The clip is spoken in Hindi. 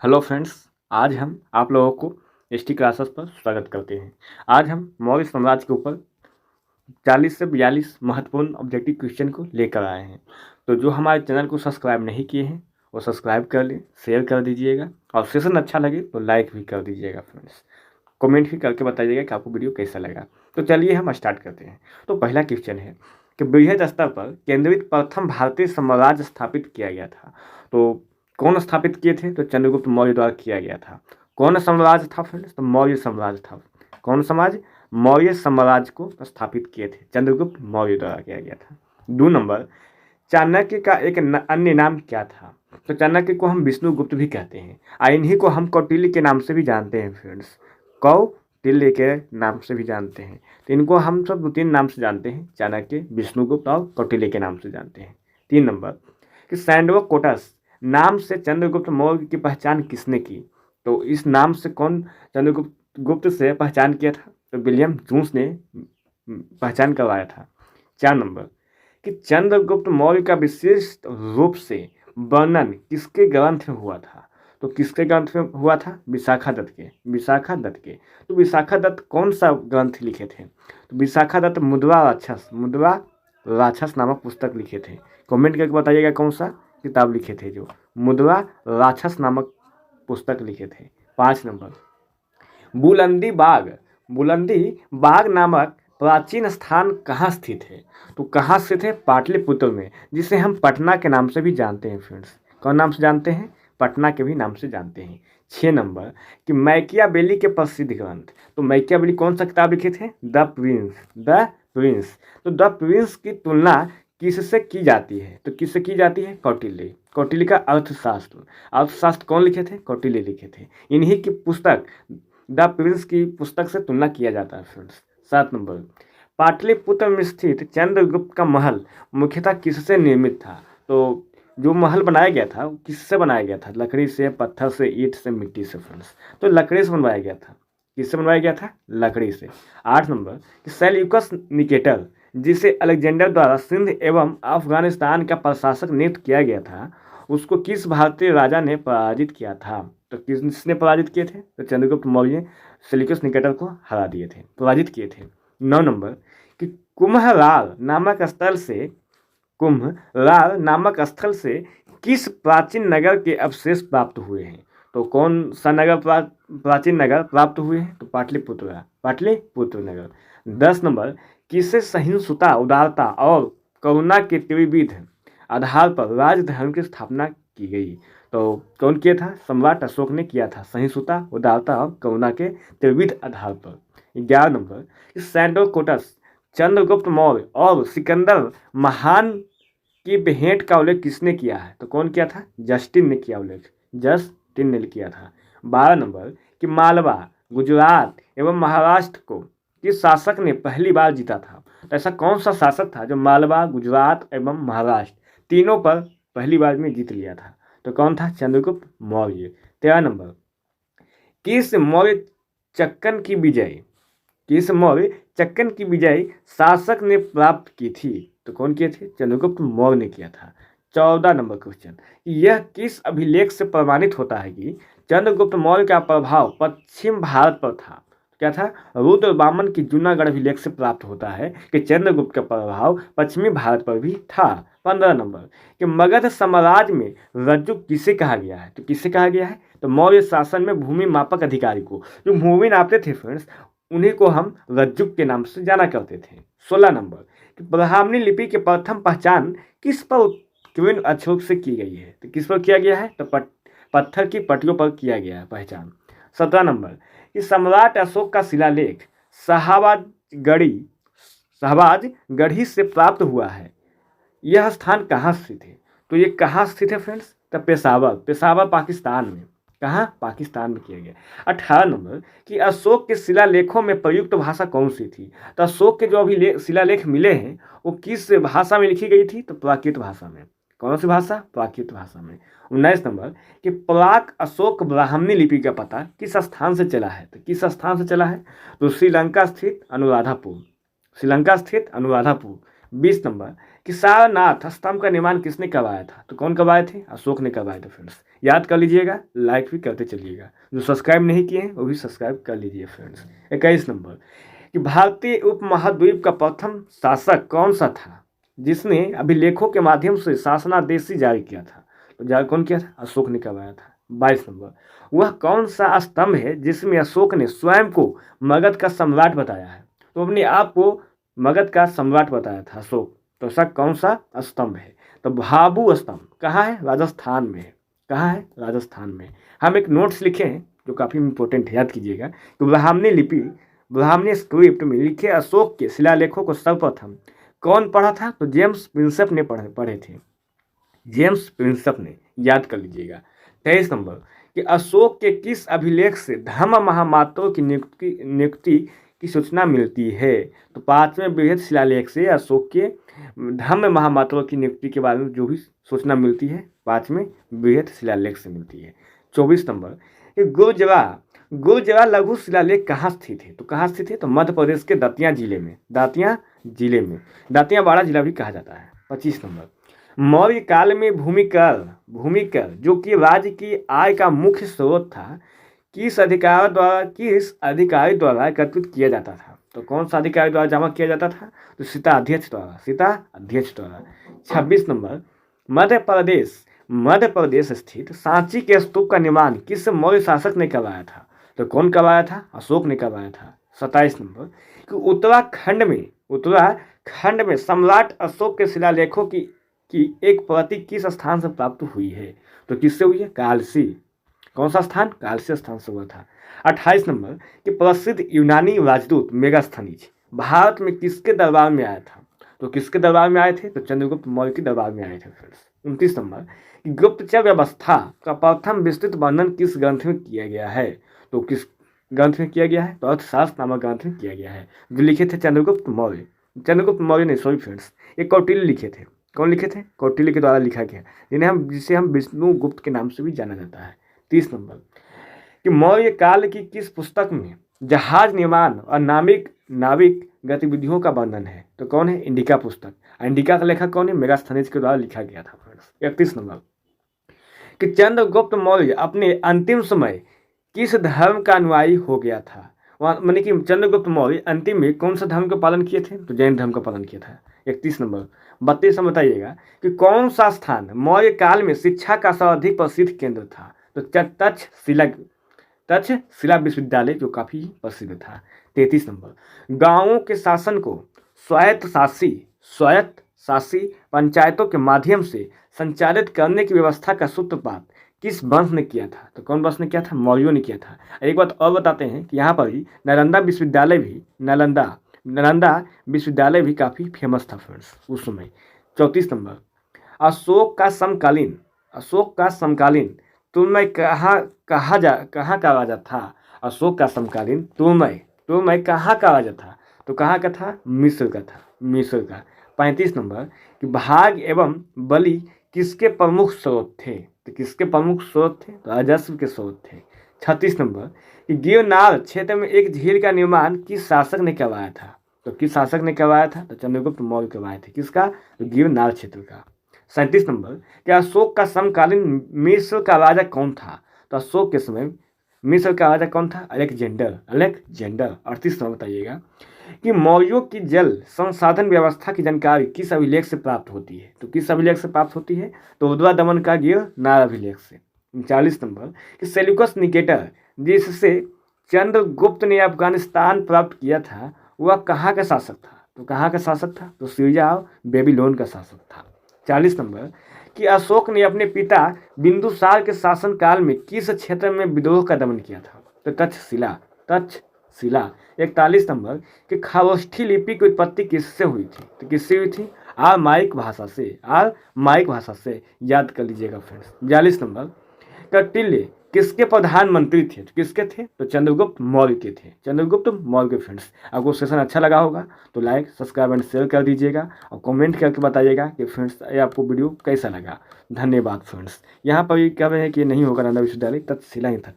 हेलो फ्रेंड्स, आज हम आप लोगों को एसटी क्लासेस पर स्वागत करते हैं। आज हम मौर्य साम्राज्य के ऊपर 40 से 42 महत्वपूर्ण ऑब्जेक्टिव क्वेश्चन को लेकर आए हैं। तो जो हमारे चैनल को सब्सक्राइब नहीं किए हैं वो सब्सक्राइब कर लें, शेयर कर दीजिएगा और सेशन अच्छा लगे तो लाइक भी कर दीजिएगा फ्रेंड्स। कमेंट भी करके बताइएगा कि आपको वीडियो कैसा लगा। तो चलिए हम स्टार्ट करते हैं। तो पहला क्वेश्चन है कि बृहद स्तर पर केंद्रित प्रथम भारतीय साम्राज्य स्थापित किया गया था। तो कौन स्थापित किए थे? तो चंद्रगुप्त मौर्य द्वारा किया गया था। कौन साम्राज्य था फ्रेंड्स? तो मौर्य साम्राज्य था। कौन साम्राज्य? मौर्य साम्राज्य को स्थापित किए थे, चंद्रगुप्त मौर्य द्वारा किया गया था। 2 नंबर, चाणक्य का एक अन्य नाम क्या था? तो चाणक्य को हम विष्णुगुप्त भी कहते हैं और इन्हीं को हम कौटिल्य के नाम से भी जानते हैं फ्रेंड्स। कौटिल्य के नाम से भी जानते हैं। तो इनको हम सब 2-3 नाम से जानते हैं, चाणक्य, विष्णुगुप्त और कौटिल्य के नाम से जानते हैं। 3 नंबर कि सैंडवोकोटस नाम से चंद्रगुप्त मौर्य की पहचान किसने की? तो इस नाम से कौन चंद्रगुप्त गुप्त से पहचान किया था? तो विलियम जोन्स ने पहचान करवाया था। 4 नंबर कि चंद्रगुप्त मौर्य का विशिष्ट रूप से वर्णन किसके ग्रंथ में हुआ था? तो किसके ग्रंथ में हुआ था? विशाखा दत्त के। विशाखा दत्त के। तो विशाखा दत्त कौन सा ग्रंथ लिखे थे? तो विशाखा दत्त मुद्रा राक्षस नामक पुस्तक लिखे थे। कमेंट करके बताइएगा कौन सा किताब लिखे थे जो मुद्रा राक्षस नामक पुस्तक लिखे थे। 5 नंबर, बुलंदी बाग नामक प्राचीन स्थान कहाँ स्थित है? तो कहाँ स्थित है? पाटलिपुत्र में, जिसे हम पटना के नाम से भी जानते हैं फ्रेंड्स। कौन नाम से जानते हैं? पटना के भी नाम से जानते हैं। 6 नंबर कि मैकियावेली के प्रसिद्ध ग्रंथ। तो मैकियावेली कौन सा किताब लिखे थे? The Prince. तो द प्रिंस की तुलना किससे की जाती है? तो किससे की जाती है? कौटिल्य का अर्थशास्त्र कौन लिखे थे? कौटिल्य लिखे थे। इन्हीं की पुस्तक द प्रिंस की पुस्तक से तुलना किया जाता है फ्रेंड्स। 7 नंबर, पाटलिपुत्र में स्थित चंद्रगुप्त का महल मुख्यतः किससे निर्मित था? तो जो महल बनाया गया था वो किससे बनाया गया था? लकड़ी से, पत्थर से, ईंट से, मिट्टी से फ्रेंड्स। तो लकड़ी से बनवाया गया था। किससे बनवाया गया था? लकड़ी से। 8 नंबर कि सेल्यूकस निकेटर, जिसे अलेक्जेंडर द्वारा सिंध एवं अफगानिस्तान का प्रशासक नियुक्त किया गया था, उसको किस भारतीय राजा ने पराजित किया था? तो किसने पराजित किए थे? तो चंद्रगुप्त मौर्य सेल्यूकस निकेटर को हरा दिए थे, पराजित किए थे। 9 नंबर कि कुम्भलाल नामक स्थल से किस प्राचीन नगर के अवशेष प्राप्त हुए हैं? तो कौन सा नगर प्राचीन नगर प्राप्त हुए हैं? तो पाटलिपुत्र नगर। 10 नंबर, किससे सहिष्णुता, उदारता और करुणा के त्रिविध आधार पर राजधर्म की स्थापना की गई? तो कौन किया था? सम्राट अशोक ने किया था, सहिष्णुता, उदारता और करुणा के त्रिविध आधार पर। 11 नंबर, सैंडोकोटस चंद्रगुप्त मौर्य और सिकंदर महान की भेंट का उल्लेख किसने किया है? तो कौन किया था? जस्टिन ने किया उल्लेख, जस्टिन ने किया था। 12 नंबर कि मालवा, गुजरात एवं महाराष्ट्र को किस शासक ने पहली बार जीता था? तो ऐसा कौन सा शासक था जो मालवा, गुजरात एवं महाराष्ट्र तीनों पर पहली बार में जीत लिया था? तो कौन था? चंद्रगुप्त मौर्य। 13 नंबर, किस मौर्य चक्कन की विजय किस मौर्य चक्कन की विजय शासक ने प्राप्त की थी? तो कौन किए थे? चंद्रगुप्त मौर्य ने किया था। 14 नंबर क्वेश्चन, यह किस अभिलेख से प्रमाणित होता है कि चंद्रगुप्त मौर्य का प्रभाव पश्चिम भारत पर था? क्या था? रुद्र वामन की जूनागढ़ अभिलेख से प्राप्त होता है कि चंद्रगुप्त का प्रभाव पश्चिमी भारत पर भी था। 15 नंबर कि मगध साम्राज्य में रज्जु किसे कहा गया है? तो किसे कहा गया है? तो मौर्य शासन में भूमि मापक अधिकारी को, जो भूमि नापते थे फ्रेंड्स, उन्हीं को हम रज्जुक के नाम से जाना करते थे। 16 नंबर कि ब्राह्मणी लिपि की प्रथम पहचान किस पर उत्कीर्ण अक्षरों से की गई है? तो किस पर किया गया है? तो पत्थर की पट्टियों पर किया गया है पहचान। 17 नंबर कि सम्राट अशोक का शिलालेख शाहबाजगढ़ी से प्राप्त हुआ है, यह स्थान कहाँ स्थित है? तो ये कहाँ स्थित है फ्रेंड्स? तो पेशावर पाकिस्तान में। कहाँ? पाकिस्तान में किया गया। 18 नंबर कि अशोक के शिलालेखों में प्रयुक्त भाषा कौन सी थी? तो अशोक के जो अभी शिलालेख मिले हैं वो किस भाषा में लिखी गई थी? तो प्राकृत भाषा में। कौन सी भाषा? प्राकृत भाषा में। 19 नंबर कि प्राक अशोक ब्राह्मणी लिपि का पता किस स्थान से चला है? तो किस स्थान से चला है? तो श्रीलंका स्थित अनुराधापुर। 20 नंबर कि सारनाथ स्तंभ का निर्माण किसने करवाया था? तो कौन करवाए थे? अशोक ने करवाए थे फ्रेंड्स। याद कर लीजिएगा, लाइक भी करते चलिएगा। जो सब्सक्राइब नहीं किए हैं वो भी सब्सक्राइब कर लीजिए फ्रेंड्स। 21 नंबर कि भारतीय उपमहाद्वीप का प्रथम शासक कौन सा था जिसने अभिलेखों के माध्यम से शासनादेश जारी किया था? तो जारी कौन किया था? अशोक ने करवाया था। 22 नंबर वह कौन सा स्तंभ है जिसमें अशोक ने स्वयं को मगध का सम्राट बताया है? तो अपने आप को मगध का सम्राट बताया था अशोक। तो ऐसा कौन सा स्तंभ है? तो भाभू स्तंभ कहाँ है? राजस्थान में है। कहाँ है? राजस्थान में। हम एक नोट्स लिखे हैं जो काफ़ी इंपॉर्टेंट है, याद कीजिएगा। तो ब्राह्मणी स्क्रिप्ट में लिखे अशोक के शिलालेखों को सर्वप्रथम कौन पढ़ा था? तो जेम्स प्रिंसेप ने पढ़े थे। जेम्स प्रिंसेप ने, याद कर लीजिएगा। 23 नंबर कि अशोक के किस अभिलेख से धम्म महामात्रों की नियुक्ति की सूचना मिलती है? तो 5वें बृहद शिलालेख से अशोक के धम्म महामात्रों की नियुक्ति के बारे में जो भी सूचना मिलती है 5वें बृहद शिलालेख से मिलती है। 24 नंबर कि गुर्जरा लघु शिलालेख कहाँ स्थित है? तो कहाँ स्थित है? तो मध्य प्रदेश के दतिया जिले में। दातियाबाड़ा जिला भी कहा जाता है। 25 नंबर मौर्य काल में भूमिकर जो कि राज्य की आय का मुख्य स्रोत था, किस अधिकारी द्वारा एकत्रित किया जाता था? तो कौन सा अधिकारी द्वारा जमा किया जाता था? तो सीता अध्यक्ष द्वारा। 26 नंबर मध्य प्रदेश स्थित सांची के स्तूप का निर्माण किस मौर्य शासक ने करवाया था? तो कौन करवाया था? अशोक ने करवाया था। 27 नंबर कि उत्तराखंड में सम्राट अशोक के शिलालेखों की एक प्रति किस स्थान से प्राप्त हुई है? तो किससे हुई है? कालसी। कौन सा स्थान? कालसी स्थान से हुआ था। 28 नंबर कि प्रसिद्ध यूनानी राजदूत मेगास्थनीज भारत में किसके दरबार में आया था? तो किसके दरबार में आए थे? तो चंद्रगुप्त मौर्य के दरबार में आए थे फ्रेंड्स। 29 नंबर कि गुप्तचर व्यवस्था का प्रथम विस्तृत वर्णन किस ग्रंथ में किया गया है? तो किस ग्रंथ में किया गया है? तो अर्थशास्त्र नामक ग्रंथ में किया गया है, जो लिखे थे चंद्रगुप्त मौर्य ने, सॉरी फ्रेंड्स, ये कौटिल्य लिखे थे। कौन लिखे थे? कौटिल्य के द्वारा लिखा गया, जिसे हम विष्णुगुप्त के नाम से भी जाना जाता है। 30 नंबर कि मौर्य काल की किस पुस्तक में जहाज निर्माण और नाविक गतिविधियों का वर्णन है? तो कौन है? इंडिका पुस्तक। इंडिका का लेखक कौन है? मेगास्थनीज के द्वारा लिखा गया था फ्रेंड्स। 31 नंबर कि चंद्रगुप्त मौर्य अपने अंतिम समय किस धर्म का अनुयायी हो गया था? मानी कि चंद्रगुप्त मौर्य अंतिम में कौन सा धर्म का पालन किए थे? तो जैन धर्म का पालन किया था। 31 नंबर 32 में बताइएगा कि कौन सा स्थान मौर्य काल में शिक्षा का सर्वाधिक प्रसिद्ध केंद्र था? तो तक्षशिला विश्वविद्यालय, जो काफी प्रसिद्ध था। 33 नंबर गांवों के शासन को स्वायत्त शासी पंचायतों के माध्यम से संचालित करने की व्यवस्था का सूत्रपात किस वंश ने किया था? तो कौन वंश ने किया था? मौर्यों ने किया था। एक बात और बताते हैं कि यहाँ पर ही नालंदा विश्वविद्यालय भी काफ़ी फेमस था फ्रेंड्स उस समय। 34 नंबर अशोक का समकालीन तुर्मय कहाँ का राजा था? अशोक का समकालीन तुर्मय कहाँ का राजा था? तो कहाँ का था? मिस्र का। 35 नंबर कि भाग एवं बलि किसके प्रमुख स्रोत थे? तो किसके प्रमुख स्रोत थे? तो राजस्व के स्रोत थे। 36 नंबर कि गिरनार क्षेत्र में एक झील का निर्माण किस शासक ने करवाया था? तो किस शासक ने करवाया था? तो चंद्रगुप्त मौर्य करवाए थे। किसका? तो गिरनार क्षेत्र का। 37 नंबर कि अशोक का समकालीन मिस्र का राजा कौन था? तो अशोक के समय मिस्र का राजा कौन था? अलेक्जेंडर। 38 नंबर बताइएगा कि मौर्यों की जल संसाधन व्यवस्था की जानकारी किस अभिलेख से प्राप्त होती है? तो किस अभिलेख से प्राप्त होती है? तो उद्वा दमन का गिरनार अभिलेख से। 39 नंबर कि सेल्यूकस निकेटर जिससे चंद्रगुप्त ने अफगानिस्तान प्राप्त किया था, वह कहाँ का शासक था? तो कहाँ का शासक था? तो सीरिया और बेबीलोन का शासक था। 40 नंबर कि अशोक ने अपने पिता बिंदुसार के शासनकाल में किस क्षेत्र में विद्रोह का दमन किया था? तो तक्षशिला। 41 नंबर कि खारोष्ठी लिपि की उत्पत्ति किससे हुई थी? तो किससे हुई थी? आरमाइक भाषा से। याद कर लीजिएगा फ्रेंड्स। 42 नंबर कौटिल्य किसके प्रधानमंत्री थे? तो किसके थे? तो चंद्रगुप्त मौर्य के थे। फ्रेंड्स, आपको सेशन अच्छा लगा होगा तो लाइक सब्सक्राइब एंड शेयर कर दीजिएगा और कमेंट करके बताइएगा कि फ्रेंड्स ये आपको वीडियो कैसा लगा। धन्यवाद फ्रेंड्स। यहाँ पर कह रहे हैं कि नहीं होगा नालंदा विश्वविद्यालय, तक्षशिला ही था।